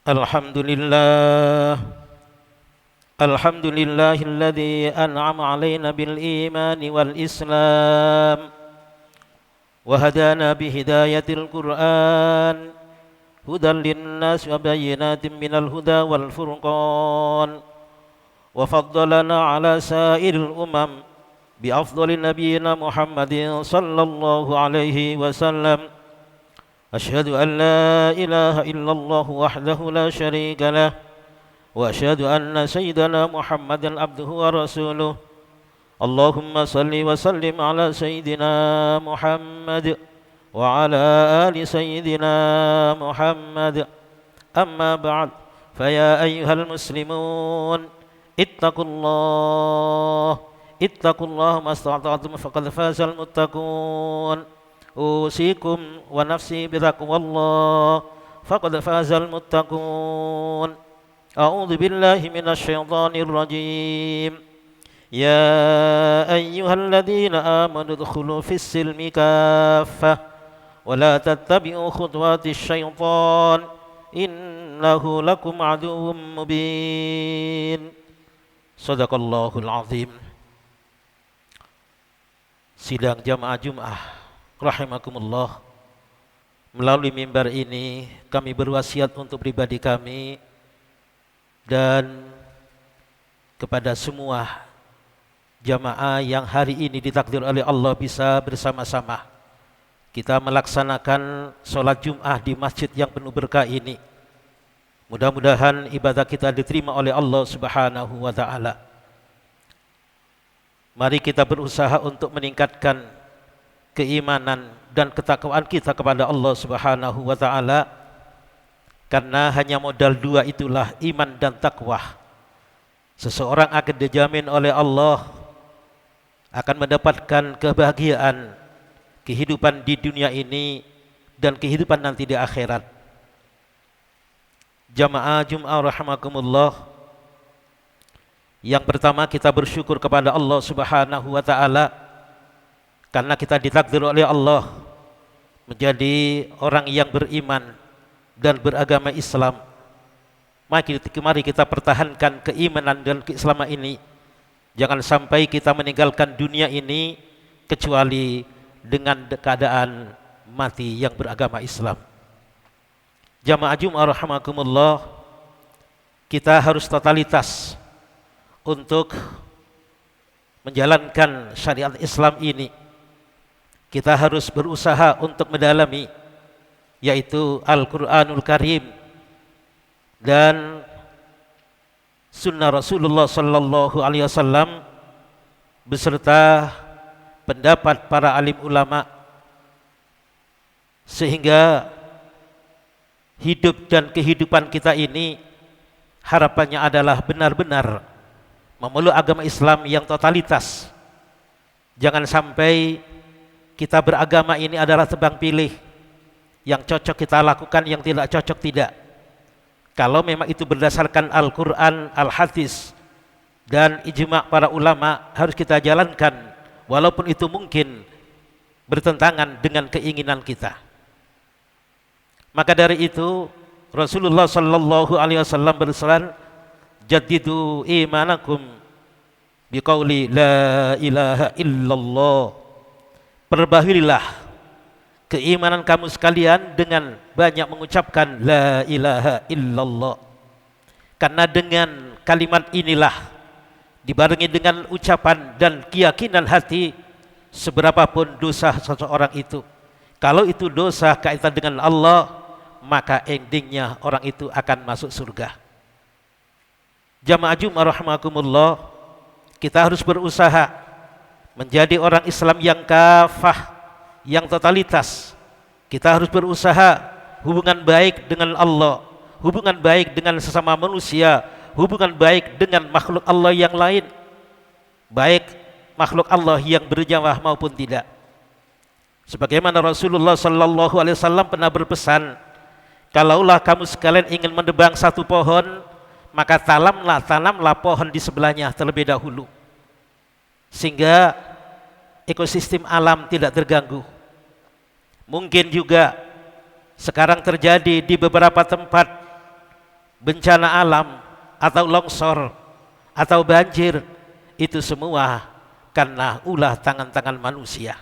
Alhamdulillah. Alhamdulillahilladzi an'ama 'alaina bil imani wal islam wa hadana bi hidayatil Qur'an hudan linnas wa bayyinatin minal huda wal furqan wa faddalana 'ala sa'iril umam bi afdhalin nabiyyina Muhammadin sallallahu alaihi wasallam. Asyhadu an la ilaha illallah wahdahu la syarika lah wa asyhadu anna sayyidana Muhammadan abduhu wa rasuluh. Allahumma salli wa sallim ala sayyidina Muhammad wa ala ali sayyidina Muhammad. Amma ba'd, faya ayyuhal muslimun ittaqullaha mastata'tum faqad fazal muttaqun. Usikum wa nafsi bitaqwallah faqad fazal muttaqun. A'udzu billahi minasy syaithanir rajim. Ya ayyuhalladzina amanu udkhulu fis silmi kaffah wa la tattabi'u khutuwatis syaitan innahu lakum aduwwum mubin. Shadaqallahul azim. Sidang jamaah Jumat rahimakumullah, melalui mimbar ini kami berwasiat untuk pribadi kami dan kepada semua jamaah yang hari ini ditakdir oleh Allah bisa bersama-sama kita melaksanakan sholat Jum'ah di masjid yang penuh berkah ini. Mudah-mudahan ibadah kita diterima oleh Allah Subhanahu wa ta'ala. Mari kita berusaha untuk meningkatkan keimanan dan ketakwaan kita kepada Allah Subhanahu wa ta'ala, karena hanya modal dua itulah, iman dan takwa. Seseorang akan dijamin oleh Allah akan mendapatkan kebahagiaan kehidupan di dunia ini dan kehidupan nanti di akhirat. Jamaah Jum'ah rahimakumullah, yang pertama kita bersyukur kepada Allah Subhanahu wa ta'ala karena kita ditakdir oleh Allah menjadi orang yang beriman dan beragama Islam. Mari kita pertahankan keimanan dan keislaman ini. Jangan sampai kita meninggalkan dunia ini kecuali dengan keadaan mati yang beragama Islam. Jamaah Jum'ah rahimakumullah, kita harus totalitas untuk menjalankan syariat Islam ini. Kita harus berusaha untuk mendalami, yaitu Al-Quranul Karim dan sunnah Rasulullah sallallahu alaihi wasallam beserta pendapat para alim ulama, sehingga hidup dan kehidupan kita ini harapannya adalah benar-benar memeluk agama Islam yang totalitas. Jangan sampai kita beragama ini adalah tebang pilih, yang cocok kita lakukan, yang tidak cocok tidak. Kalau memang itu berdasarkan Al-Quran, Al-Hadis dan ijma' para ulama, harus kita jalankan walaupun itu mungkin bertentangan dengan keinginan kita. Maka dari itu Rasulullah sallallahu alaihi wasallam bersabda, jaddidu imanakum biqauli la ilaha illallah. Perbaharilah keimanan kamu sekalian dengan banyak mengucapkan la ilaha illallah. Karena dengan kalimat inilah dibarengi dengan ucapan dan keyakinan hati, seberapapun dosa seseorang itu, kalau itu dosa kaitan dengan Allah, maka endingnya orang itu akan masuk surga. Jamaah Jum'ah rahimakumullah, kita harus berusaha menjadi orang Islam yang kafah, yang totalitas. Kita harus berusaha hubungan baik dengan Allah, hubungan baik dengan sesama manusia, hubungan baik dengan makhluk Allah yang lain, baik makhluk Allah yang bernyawa maupun tidak. Sebagaimana Rasulullah sallallahu alaihi wasallam pernah berpesan, kalaulah kamu sekalian ingin menebang satu pohon, maka tanamlah pohon di sebelahnya terlebih dahulu, sehingga ekosistem alam tidak terganggu. Mungkin juga sekarang terjadi di beberapa tempat bencana alam atau longsor atau banjir, itu semua karena ulah tangan-tangan manusia.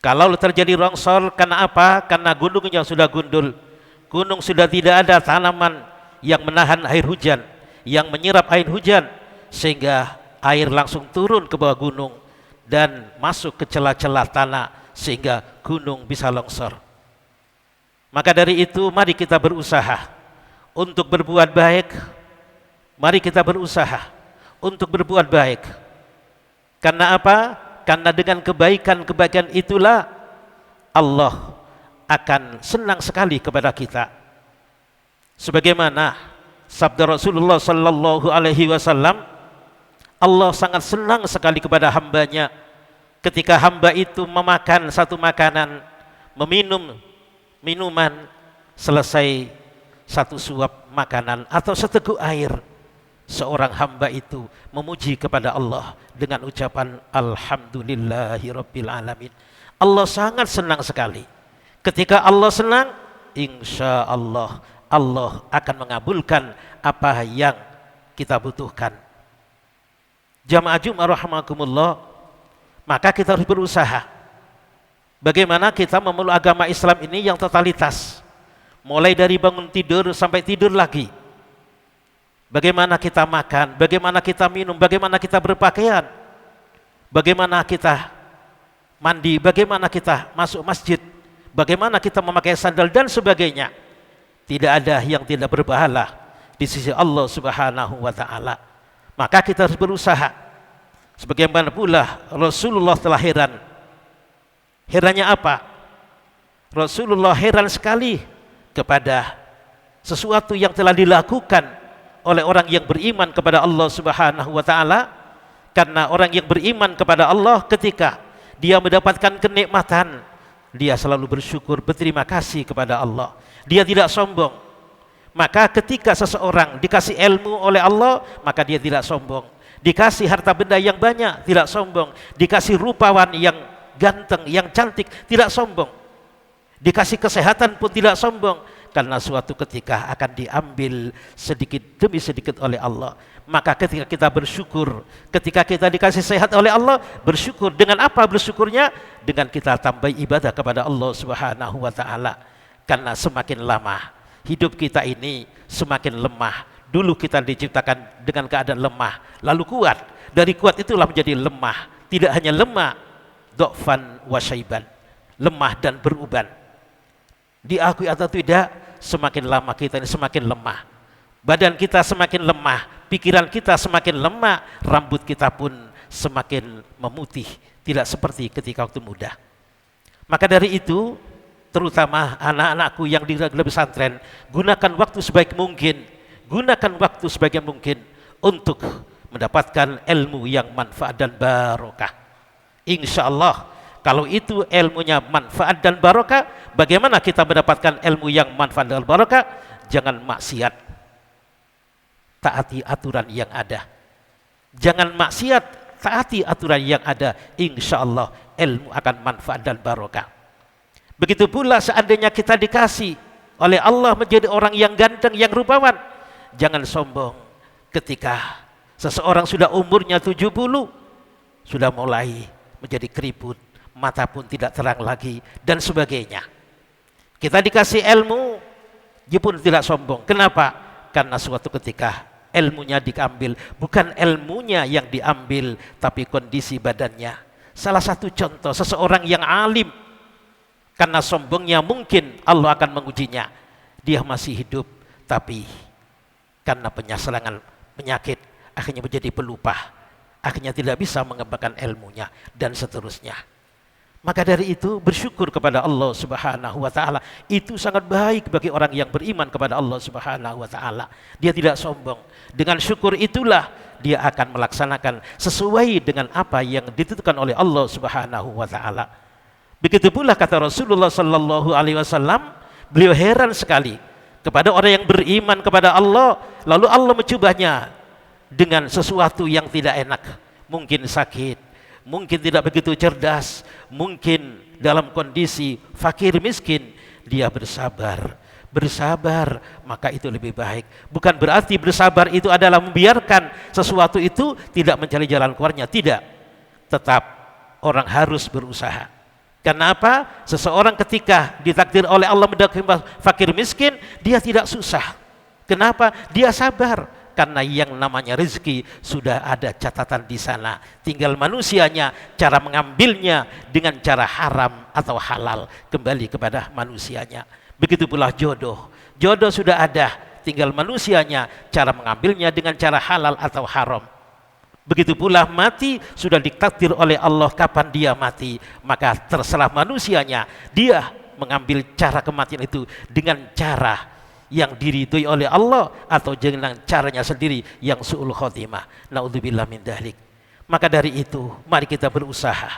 Kalau terjadi longsor karena apa? Karena gunungnya sudah gundul, gunung sudah tidak ada tanaman yang menahan air hujan, yang menyerap air hujan, sehingga air langsung turun ke bawah gunung dan masuk ke celah-celah tanah sehingga gunung bisa longsor. Maka dari itu mari kita berusaha untuk berbuat baik. Mari kita berusaha untuk berbuat baik. Karena apa? Karena dengan kebaikan-kebaikan itulah Allah akan senang sekali kepada kita. Sebagaimana sabda Rasulullah sallallahu alaihi wasallam, Allah sangat senang sekali kepada hambanya ketika hamba itu memakan satu makanan, meminum minuman, selesai satu suap makanan atau seteguk air, seorang hamba itu memuji kepada Allah dengan ucapan Alhamdulillahirabbil alamin. Allah sangat senang sekali. Ketika Allah senang, insya Allah Allah akan mengabulkan apa yang kita butuhkan. Jamaah Jumat rahimakumullah, maka kita harus berusaha. Bagaimana kita memeluk agama Islam ini yang totalitas, mulai dari bangun tidur sampai tidur lagi. Bagaimana kita makan, bagaimana kita minum, bagaimana kita berpakaian, bagaimana kita mandi, bagaimana kita masuk masjid, bagaimana kita memakai sandal dan sebagainya. Tidak ada yang tidak berpahala di sisi Allah Subhanahu wa taala. Maka kita harus berusaha. Sebagaimana pula Rasulullah telah heran. Herannya apa? Rasulullah heran sekali kepada sesuatu yang telah dilakukan oleh orang yang beriman kepada Allah Subhanahu wa taala. Karena orang yang beriman kepada Allah, ketika dia mendapatkan kenikmatan, dia selalu bersyukur, berterima kasih kepada Allah. Dia tidak sombong. Maka ketika seseorang dikasih ilmu oleh Allah, maka dia tidak sombong. Dikasih harta benda yang banyak, tidak sombong. Dikasih rupawan yang ganteng, yang cantik, tidak sombong. Dikasih kesehatan pun tidak sombong. Karena suatu ketika akan diambil sedikit demi sedikit oleh Allah. Maka ketika kita bersyukur, ketika kita dikasih sehat oleh Allah, bersyukur. Dengan apa bersyukurnya? Dengan kita tambah ibadah kepada Allah Subhanahu wa taala. Karena semakin lama hidup kita ini semakin lemah. Dulu kita diciptakan dengan keadaan lemah, lalu kuat. Dari kuat itulah menjadi lemah. Tidak hanya lemah, dhofan wa syaiban, lemah dan beruban. Diakui atau tidak, semakin lama kita ini semakin lemah. Badan kita semakin lemah, pikiran kita semakin lemah, rambut kita pun semakin memutih, tidak seperti ketika waktu muda. Maka dari itu, terutama anak-anakku yang di pesantren, gunakan waktu sebaik mungkin, gunakan waktu sebaik mungkin untuk mendapatkan ilmu yang manfaat dan barokah. Insya Allah, kalau itu ilmunya manfaat dan barokah, bagaimana kita mendapatkan ilmu yang manfaat dan barokah? Jangan maksiat, taati aturan yang ada. Jangan maksiat, taati aturan yang ada. Insya Allah ilmu akan manfaat dan barokah. Begitu pula seandainya kita dikasih oleh Allah menjadi orang yang ganteng, yang rupawan, jangan sombong. Ketika seseorang sudah umurnya 70, sudah mulai menjadi keriput, mata pun tidak terang lagi, dan sebagainya. Kita dikasih ilmu, dia pun tidak sombong. Kenapa? Karena suatu ketika ilmunya diambil, bukan ilmunya yang diambil, tapi kondisi badannya. Salah satu contoh, seseorang yang alim, karena sombongnya mungkin Allah akan mengujinya. Dia masih hidup, tapi karena penyaselangan penyakit, akhirnya menjadi pelupa, akhirnya tidak bisa mengembangkan ilmunya, dan seterusnya. Maka dari itu bersyukur kepada Allah Subhanahu wa taala. Itu sangat baik bagi orang yang beriman kepada Allah Subhanahu wa taala. Dia tidak sombong. Dengan syukur itulah dia akan melaksanakan sesuai dengan apa yang ditentukan oleh Allah Subhanahu wa taala. Begitu pula kata Rasulullah sallallahu alaihi wasallam, beliau heran sekali kepada orang yang beriman kepada Allah, lalu Allah mencobanya dengan sesuatu yang tidak enak. Mungkin sakit, mungkin tidak begitu cerdas, mungkin dalam kondisi fakir miskin, dia bersabar, bersabar, maka itu lebih baik. Bukan berarti bersabar itu adalah membiarkan sesuatu itu tidak mencari jalan keluarnya, tidak. Tetap orang harus berusaha. Kenapa? Seseorang ketika ditakdir oleh Allah menjadi fakir miskin, dia tidak susah. Kenapa? Dia sabar. Karena yang namanya rezeki sudah ada catatan di sana. Tinggal manusianya cara mengambilnya dengan cara haram atau halal, kembali kepada manusianya. Begitu pula jodoh. Jodoh sudah ada, tinggal manusianya cara mengambilnya dengan cara halal atau haram. Begitu pula mati sudah ditakdir oleh Allah kapan dia mati, maka terserah manusianya dia mengambil cara kematian itu dengan cara yang diridhoi oleh Allah atau dengan caranya sendiri yang su'ul khotimah. Naudzubillah min dzalik. Maka dari itu mari kita berusaha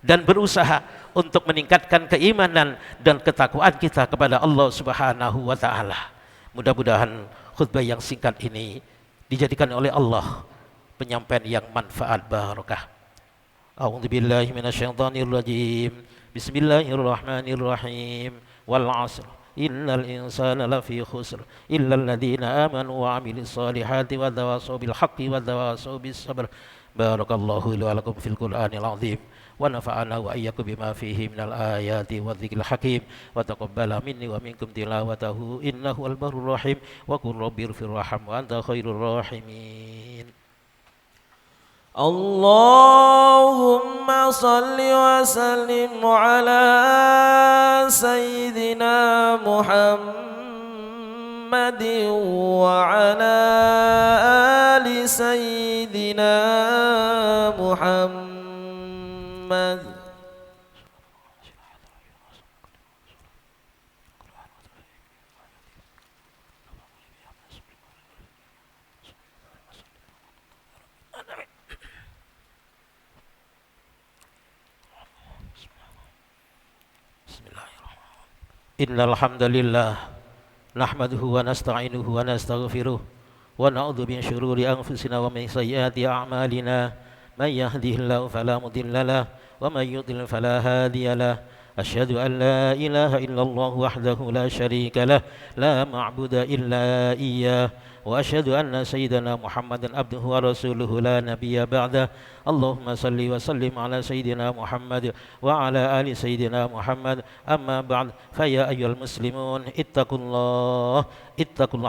dan berusaha untuk meningkatkan keimanan dan ketakwaan kita kepada Allah Subhanahu wa taala. Mudah-mudahan khutbah yang singkat ini dijadikan oleh Allah penyampaian yang manfaat barakah. A'udzubillahi minasyaitonir rajim. Bismillahirrahmanirrahim. Wal 'asr. Innal insana lafi khusr illa alladziina aamanu wa 'amilus solihati wa tawassaw bil haqqi wa tawassaw bis sabr. Barakallahu li wa lakum fil Qur'anil 'azim. ونفعنا وإياكم بما فيه من الآيات والذكر الحكيم وتقبل مني ومنكم تلاوته إنه البر الرحيم وقل رب اغفر وارحم وأنت خير الراحمين. اللهم صل وسلم على سيدنا محمد وعلى آل سيدنا محمد. Innal hamdalillah nahmaduhu wa nasta'inuhu wa nastaghfiruh wa na'udzu min syururi anfusina wa min sayyiati a'malina may yahdihillahu fala mudilla lahu wa may yudlil fala hadiya lahu. Asyhadu an la ilaha illallah wahdahu la syarika lah la ma'budu illa iyyah wa asyhadu anna sayyidana Muhammadan abduhu wa rasuluhu la nabiyya ba'dah. Allahumma salli wa sallim ala sayyidina Muhammad wa ala ali sayyidina Muhammad. Amma ba'd, fa ya ayyuhal muslimun ittaqullaha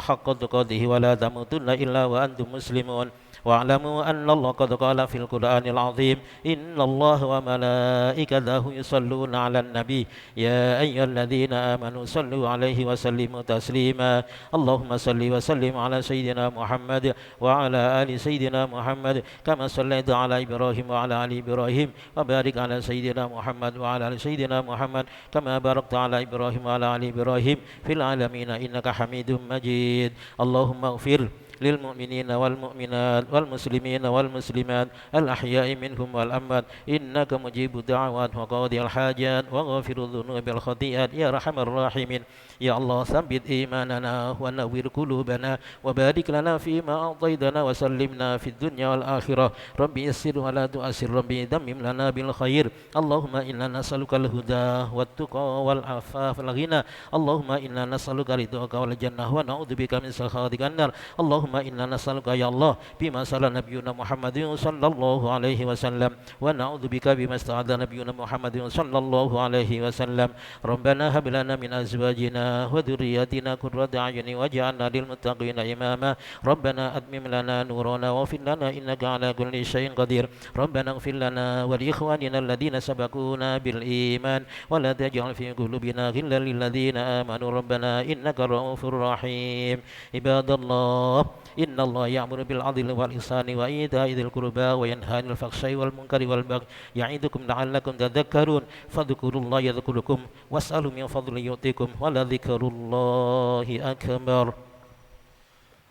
haqqa tuqatih wa la tamutunna illa wa antum muslimun. واعلموا أن الله قد قال في القرآن العظيم إن الله وملائكته يصلون على النبي يا أيها الذين آمنوا صلوا عليه وسلموا تسليما. اللهم صل وسلم على سيدنا محمد وعلى آل سيدنا محمد كما صليت على إبراهيم وعلى آل إبراهيم وبارك على سيدنا محمد وعلى آل سيدنا محمد كما باركت على إبراهيم وعلى آل إبراهيم في العالمين إنك حميد مجيد. اللهم اغفر للمؤمنين والمؤمنات والمسلمين والمسلمات الأحياء منهم والأموات إنك مجيب الدعوات وقاضي الحاجات وغافر الذنوب والخطيئات يا أرحم الراحمين. يا الله ثبت إيماننا ونور قلوبنا وبارك لنا فيما أعطيتنا وسلمنا في الدنيا والآخرة. ربي يسر ولا تؤسر ربي دمم لنا بالخير. اللهم إنا نسألك الهدى والتقى والعفاف والغنى. اللهم إنا نسألك رضاك والجنة ونعوذ بك من سخطك النار. اللهم إنا نسألك يا الله بما سأل نبينا محمد صلى الله عليه وسلم ونعوذ بك بما استعاذ نبينا محمد صلى الله عليه وسلم. ربنا هب لنا من أزواجنا وذرياتنا قرة أعين واجعلنا للمتقين إماما. ربنا أتمم لنا نورنا واغفر لنا إنك على كل شيء قدير. ربنا اغفر لنا ولإخواننا الذين سبقونا بالإيمان ولا تجعل في قلوبنا غلا للذين آمنوا ربنا إنك رؤوف رحيم. عباد الله إن الله يأمر بالعدل والإحسان وإيتاء ذي القربى وينهى عن الفحشاء والمنكر والبغي يعظكم لعلكم تذكرون. فاذكروا الله يذكركم واسألوا من فضله يؤتكم ولذكر الله أكبر.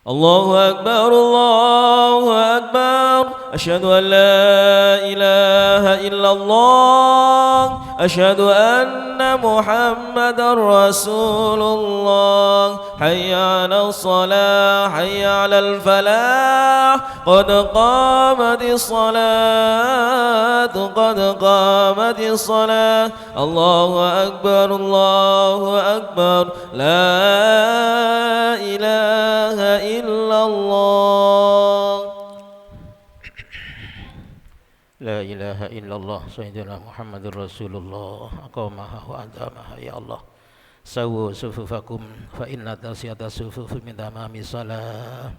الله أكبر الله أكبر. أشهد أن لا إله إلا الله أشهد أن محمدا رسول الله حي على الصلاة حي على الفلاح قد قامت الصلاة قد قامت الصلاة الله أكبر الله أكبر لا إله إلا الله لا إله إلا الله سيدنا محمد رسول الله أقامها وأدامها يا الله سووا صفوفكم فإن تسيات الصفوف من تمام الصلاة